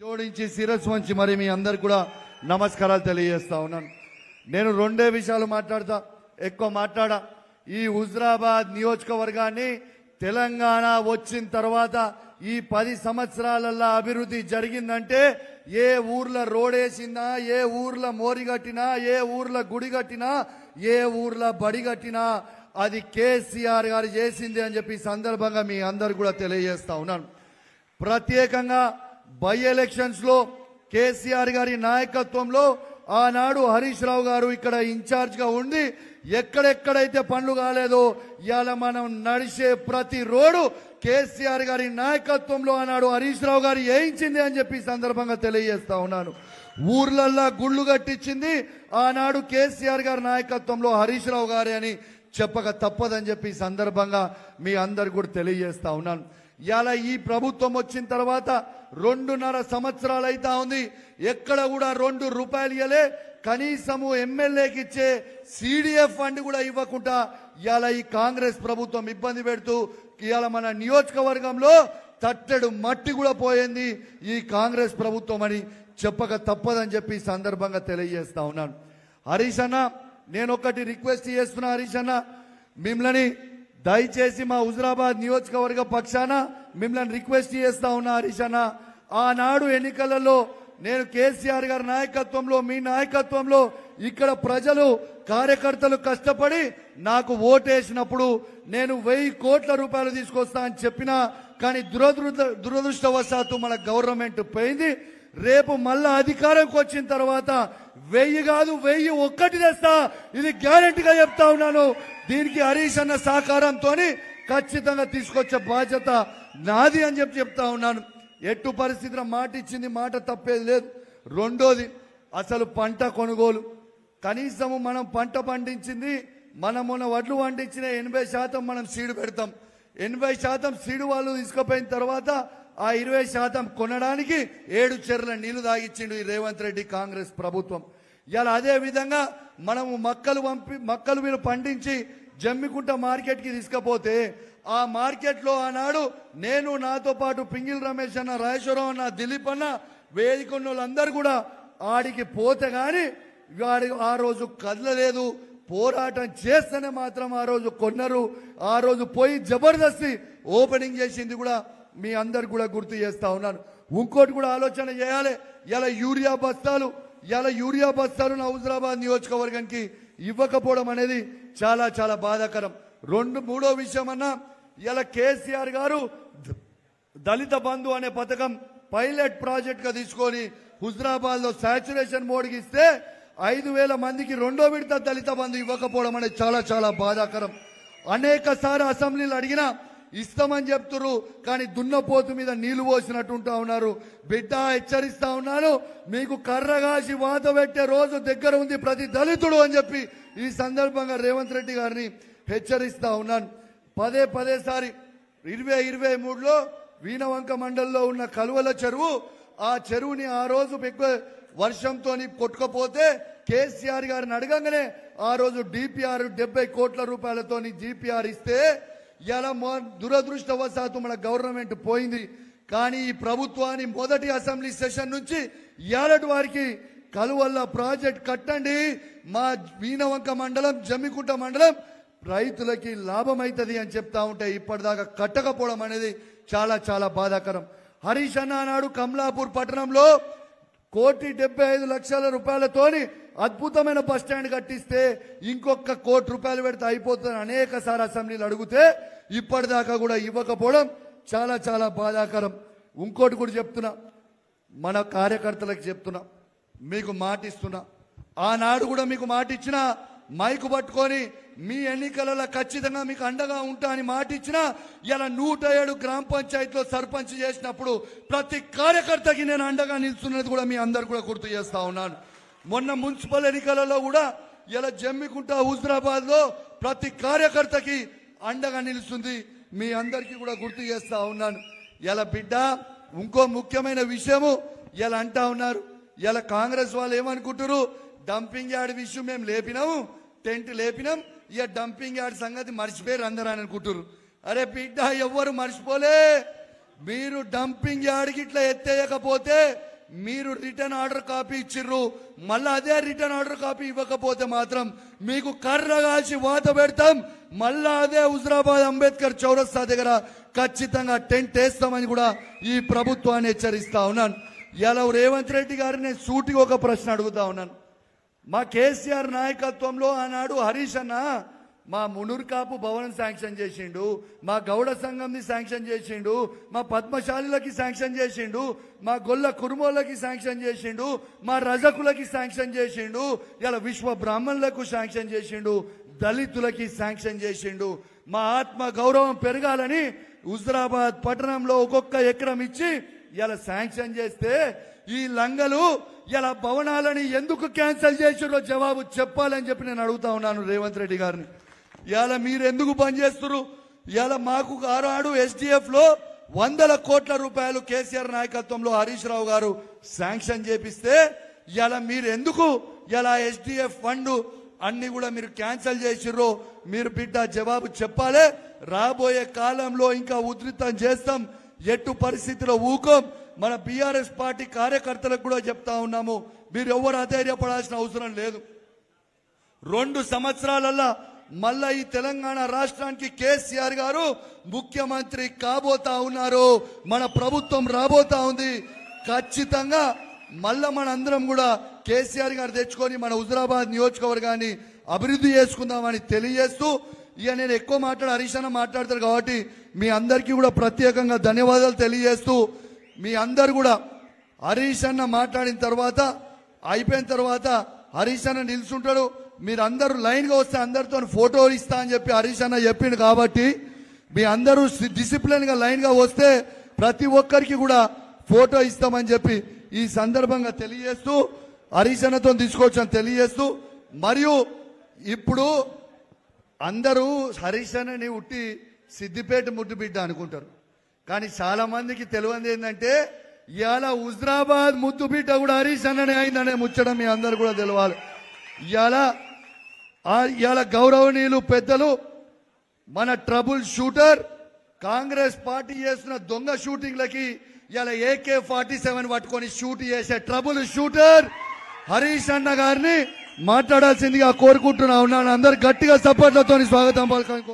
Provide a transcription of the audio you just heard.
జోడించి శిరస్సు వంచి మరి మీ అందరికి కూడా నమస్కారాలు తెలియజేస్తా ఉన్నాను. నేను రెండే విషయాలు మాట్లాడతా, ఎక్కువ మాట్లాడా. ఈ హుజరాబాద్ నియోజకవర్గాన్ని తెలంగాణ వచ్చిన తర్వాత ఈ 10 సంవత్సరాలలో అభివృద్ధి జరిగిందంటే ఏ ఊర్ల రోడ్ వేసినా, ఏ ఊర్ల మోరి కట్టినా, ఏ ఊర్ల గుడి కట్టినా, ఏ ఊర్ల బడి కట్టినా అది కేసీఆర్ గారు చేసింది అని చెప్పి సందర్భంగా మీ అందరు కూడా తెలియజేస్తా ఉన్నాను. ప్రత్యేకంగా బై ఎలక్షన్స్ లో కేసీఆర్ గారి నాయకత్వంలో ఆనాడు హరీష్ రావు గారు ఇక్కడ ఇన్ఛార్జ్ గా ఉండి ఎక్కడెక్కడైతే పనులు కాలేదో ఇవాళ మనం నడిచే ప్రతి రోడ్డు కేసీఆర్ గారి నాయకత్వంలో ఆనాడు హరీష్ రావు గారు వేయించింది అని చెప్పి సందర్భంగా తెలియజేస్తా ఉన్నాను. ఊర్లల్లా గుళ్ళు కట్టించింది ఆనాడు కేసీఆర్ గారి నాయకత్వంలో హరీష్ రావు గారి అని చెప్పక తప్పదని చెప్పి సందర్భంగా మీ అందరు కూడా తెలియజేస్తా ఉన్నాను. ఇలా ఈ ప్రభుత్వం వచ్చిన తర్వాత 2.5 సంవత్సరాలు అయితా ఉంది. ఎక్కడ కూడా 2 రూపాయలు ఇవ్వలే. కనీసము ఎమ్మెల్యేకి ఇచ్చే సిడిఎఫ్ ఫండ్ కూడా ఇవ్వకుండా ఇవాళ ఈ కాంగ్రెస్ ప్రభుత్వం ఇబ్బంది పెడుతూ ఇవాళ మన నియోజకవర్గంలో తట్టెడు మట్టి కూడా పోయింది ఈ కాంగ్రెస్ ప్రభుత్వం అని చెప్పక తప్పదని చెప్పి సందర్భంగా తెలియజేస్తా ఉన్నాను. హరీష్ అన్న, నేను ఒకటి రిక్వెస్ట్ చేస్తున్నా. హరీష్ అన్న, మిమ్మల్ని దయచేసి మా హుజరాబాద్ నియోజకవర్గ పక్షాన మిమ్మల్ని రిక్వెస్ట్ చేస్తా ఉన్నా. హరీష్ అన్న, ఆనాడు ఎన్నికలలో నేను కేసీఆర్ గారి నాయకత్వంలో, మీ నాయకత్వంలో ఇక్కడ ప్రజలు కార్యకర్తలు కష్టపడి నాకు ఓటేసినప్పుడు నేను 1000 కోట్ల రూపాయలు తీసుకొస్తా అని చెప్పినా, కానీ దురదృష్టవశాత్తు మన గవర్నమెంట్ పోయింది. రేపు మళ్ళా అధికారంకి వచ్చిన తర్వాత 1000 కాదు 1001 తెస్తా, ఇది గ్యారెంటీగా చెప్తా ఉన్నాను. దీనికి హరీష్ అన్న సహకారంతో ఖచ్చితంగా తీసుకొచ్చే బాధ్యత నాది అని చెప్తా ఉన్నాను. ఎట్టు పరిస్థితిలో మాట ఇచ్చింది, మాట తప్పేది లేదు. రెండోది, అసలు పంట కొనుగోలు. కనీసము మనం పంట పండించింది, మనం మొన్న వడ్లు పండించిన 80% మనం సీడు పెడతాం. 80% సీడు వాళ్ళు తీసుకుపోయిన తర్వాత ఆ 20% కొనడానికి 7 చెర్ల నీళ్లు తాగిచ్చిండు ఈ రేవంత్ రెడ్డి కాంగ్రెస్ ప్రభుత్వం. ఇలా అదే విధంగా మనము మక్కలు మీరు పండించి జమ్మికుంట మార్కెట్కి తీసుకపోతే ఆ మార్కెట్లో ఆనాడు నేను, నాతో పాటు పింగిల్ రమేష్ అన్న, రాజేశ్వరరావు అన్న, దిలీప్ అన్న, వేదికన్న వాళ్ళందరూ కూడా ఆడికి పోతే గాని వాడి ఆ రోజు కదలలేదు. పోరాటం చేస్తేనే మాత్రం ఆ రోజు కొన్నారు. ఆ రోజు పోయి జబర్దస్తి ఓపెనింగ్ చేసింది కూడా మీ అందరు కూడా గుర్తు చేస్తా ఉన్నాను. ఇంకోటి కూడా ఆలోచన చేయాలి. ఇలా యూరియా బస్తాలు నా హుజరాబాద్ నియోజకవర్గానికి ఇవ్వకపోవడం అనేది చాలా చాలా బాధాకరం. మూడో విషయం అన్నా, ఇలా కేసీఆర్ గారు దళిత బంధు అనే పథకం పైలట్ ప్రాజెక్ట్ గా తీసుకొని హుజరాబాద్ లో సాచురేషన్ మోడ్కి ఇస్తే 5000 మందికి 2వ విడత దళిత బంధు ఇవ్వకపోవడం అనేది చాలా చాలా బాధాకరం. అనేక సార్లు అసెంబ్లీలు అడిగినా ఇస్తామని చెప్తున్నారు, కానీ దున్నపోతు మీద నీళ్లు పోసినట్టుంటా ఉన్నారు. బిడ్డ, హెచ్చరిస్తా ఉన్నాను, మీకు కర్రగాసి వాత పెట్టే రోజు దగ్గర ఉంది ప్రతి దళితుడు అని చెప్పి ఈ సందర్భంగా రేవంత్ రెడ్డి గారిని హెచ్చరిస్తా ఉన్నాను. పదే సారి 2023లో వీణవంక మండలంలో ఉన్న కలువల చెరువు, ఆ చెరువుని ఆ రోజు ఎక్కువ వర్షంతో కొట్టుకపోతే కేసీఆర్ గారిని అడగంగానే ఆ రోజు డిపిఆర్ 70 కోట్ల రూపాయలతో జిపిఆర్ ఇస్తే ఇలా దురదృష్టవశాత్తు మన గవర్నమెంట్ పోయింది. కానీ ఈ ప్రభుత్వాన్ని మొదటి అసెంబ్లీ సెషన్ నుంచి ఇయాలటి వారికి కలువల్ల ప్రాజెక్ట్ కట్టండి, మా వీణవంక మండలం, జమ్మికుంట మండలం రైతులకి లాభం అవుతుంది అని చెప్తా ఉంటే ఇప్పటిదాకా కట్టకపోవడం అనేది చాలా చాలా బాధాకరం. హరీష్ అన్న నాడు కమలాపూర్ పట్టణంలో 1,75,00,000 రూపాయలతోని అద్భుతమైన బస్ స్టాండ్ కట్టిస్తే ఇంకొక 1 కోటి రూపాయలు పెడితే అయిపోతుందని అనేక సార్లు అసెంబ్లీలు అడిగితే ఇప్పటిదాకా కూడా ఇవ్వకపోవడం చాలా చాలా బాధాకరం. ఇంకోటి కూడా చెప్తున్నా, మన కార్యకర్తలకు చెప్తున్నా, మీకు మాట ఇస్తున్నా. ఆనాడు కూడా మీకు మాట ఇచ్చిన, మైకు పట్టుకొని మీ ఎన్నికలలో ఖచ్చితంగా మీకు అండగా ఉంటా అని మాట ఇచ్చిన. ఇలా 107 గ్రామ పంచాయతీలో సర్పంచ్ చేసినప్పుడు ప్రతి కార్యకర్తకి నేను అండగా నిలుస్తున్నది కూడా మీ అందరు కూడా గుర్తు చేస్తా ఉన్నాను. మొన్న మున్సిపల్ ఎన్నికలలో కూడా ఇలా జమ్మికుంట, హుజరాబాద్ లో ప్రతి కార్యకర్తకి అండగా నిలుస్తుంది మీ అందరికీ కూడా గుర్తు చేస్తా ఉన్నాను. ఇలా బిడ్డ, ఇంకో ముఖ్యమైన విషయము ఇలా అంటా ఉన్నారు. ఇలా కాంగ్రెస్ వాళ్ళు ఏమనుకుంటారు, డంపింగ్ యార్డ్ విషయం మేము లేపినాము, టెంట్ లేపినాం, ఇక డంపింగ్ యార్డ్ సంగతి మర్చిపోయారు అందరూ అని అనుకుంటారు. అరే బిడ్డ, ఎవ్వరు మర్చిపోలే. మీరు డంపింగ్ యార్డ్కి ఇట్లా ఎత్తేయకపోతే మీరు రిటర్న్ ఆర్డర్ కాపీ ఇచ్చిర్రు, మళ్ళీ అదే రిటర్న్ ఆర్డర్ కాపీ ఇవ్వకపోతే మాత్రం మీకు కర్ర కాల్చి వాత పెడతాం. మళ్ళా అదే హుజరాబాద్ అంబేద్కర్ చౌరస్తా దగ్గర ఖచ్చితంగా టెంట్ వేస్తామని కూడా ఈ ప్రభుత్వాన్ని హెచ్చరిస్తా ఉన్నాను. ఇలా రేవంత్ రెడ్డి గారిని నేను సూటిగా ఒక ప్రశ్న అడుగుతా ఉన్నాను. మా కేసీఆర్ నాయకత్వంలో ఆనాడు హరీష్ అన్న మా మునూర్ కాపు భవనం శాంక్షన్ చేసిండు, మా గౌడ సంఘంని శాంక్షన్ చేసిండు, మా పద్మశాలిలకి శాంక్షన్ చేసిండు, మా గొల్ల కురుమోళ్ళకి శాంక్షన్ చేసిండు, మా రజకులకి శాంక్షన్ చేసిండు, ఇలా విశ్వ బ్రాహ్మణులకు శాంక్షన్ చేసిండు, దళితులకి శాంక్షన్ చేసిండు. మా ఆత్మ గౌరవం పెరగాలని హుజరాబాద్ పట్టణంలో ఒక్కొక్క ఎకరం ఇచ్చి ఇలా శాంక్షన్ చేస్తే ఈ లంగలు ఇలా భవనాలని ఎందుకు క్యాన్సిల్ చేసిరో జవాబు చెప్పాలని చెప్పి నేను అడుగుతా ఉన్నాను రేవంత్ రెడ్డి గారిని. ఇలా మీరు ఎందుకు బంద్ చేస్తున్నారు? ఇలా మాకు ఆనాడు SDF లో 100 కోట్ల రూపాయలు కేసీఆర్ నాయకత్వంలో హరీష్ రావు గారు శాంక్షన్ చేపిస్తే ఇలా మీరు ఎందుకు ఇలా SDF ఫండ్ అన్ని కూడా మీరు క్యాన్సిల్ చేసిర్రో మీరు బిడ్డ జవాబు చెప్పాలి. రాబోయే కాలంలో ఇంకా ఉధృతం చేస్తాం, ఎట్టు పరిస్థితిలో ఊకోం. మన బీఆర్ఎస్ పార్టీ కార్యకర్తలకు కూడా చెప్తా ఉన్నాము, మీరు ఎవరు అధైర్యపడాల్సిన అవసరం లేదు. 2 సంవత్సరాలల్లా మళ్ళా ఈ తెలంగాణ రాష్ట్రానికి కేసీఆర్ గారు ముఖ్యమంత్రి కాబోతా ఉన్నారు. మన ప్రభుత్వం రాబోతా ఉంది. ఖచ్చితంగా మళ్ళా మన అందరం కూడా కేసీఆర్ గారు తెచ్చుకొని మన హుజరాబాద్ నియోజకవర్గాన్ని అభివృద్ధి చేసుకుందామని తెలియజేస్తూ, ఇక నేను ఎక్కువ హరీష్ అన్న మాట్లాడతారు కాబట్టి మీ అందరికీ కూడా ప్రత్యేకంగా ధన్యవాదాలు తెలియజేస్తూ, మీ అందరు కూడా హరీష్ అన్న మాట్లాడిన తర్వాత అయిపోయిన తర్వాత హరీష్ అన్న నిల్చుంటాడు, మీరు అందరూ లైన్ గా వస్తే అందరితో ఫోటో ఇస్తా అని చెప్పి హరీష్ అన్న చెప్పిండు. కాబట్టి మీ అందరూ డిసిప్లిన్ గా లైన్ గా వస్తే ప్రతి ఒక్కరికి కూడా ఫోటో ఇస్తామని చెప్పి ఈ సందర్భంగా తెలియజేస్తూ, హరీష్ అన్నతో తీసుకోవచ్చని తెలియజేస్తూ, మరియు ఇప్పుడు అందరూ హరీష్ అన్నని ఉట్టి సిద్దిపేట ముద్దు బిడ్డ అనుకుంటారు, కానీ చాలా మందికి తెలియదు ఏంటంటే ఇవాళ హుజరాబాద్ ముద్దు బిడ్డ కూడా హరీష్ అన్ననే అయిందనే ముచ్చడం మీ అందరు కూడా తెలవాలి. ఇవాళ గౌరవనీయులు పెద్దలు మన ట్రబుల్ షూటర్ కాంగ్రెస్ పార్టీ చేస్తున్న దొంగ షూటింగ్లకి ఇలా AK-47 పట్టుకొని షూట్ చేసే ట్రబుల్ షూటర్ హరీష్ అన్న గారిని మాట్లాడాల్సిందిగా కోరుకుంటున్నా ఉన్నాను. అందరు గట్టిగా సపోర్ట్లతో స్వాగతం పలకాలని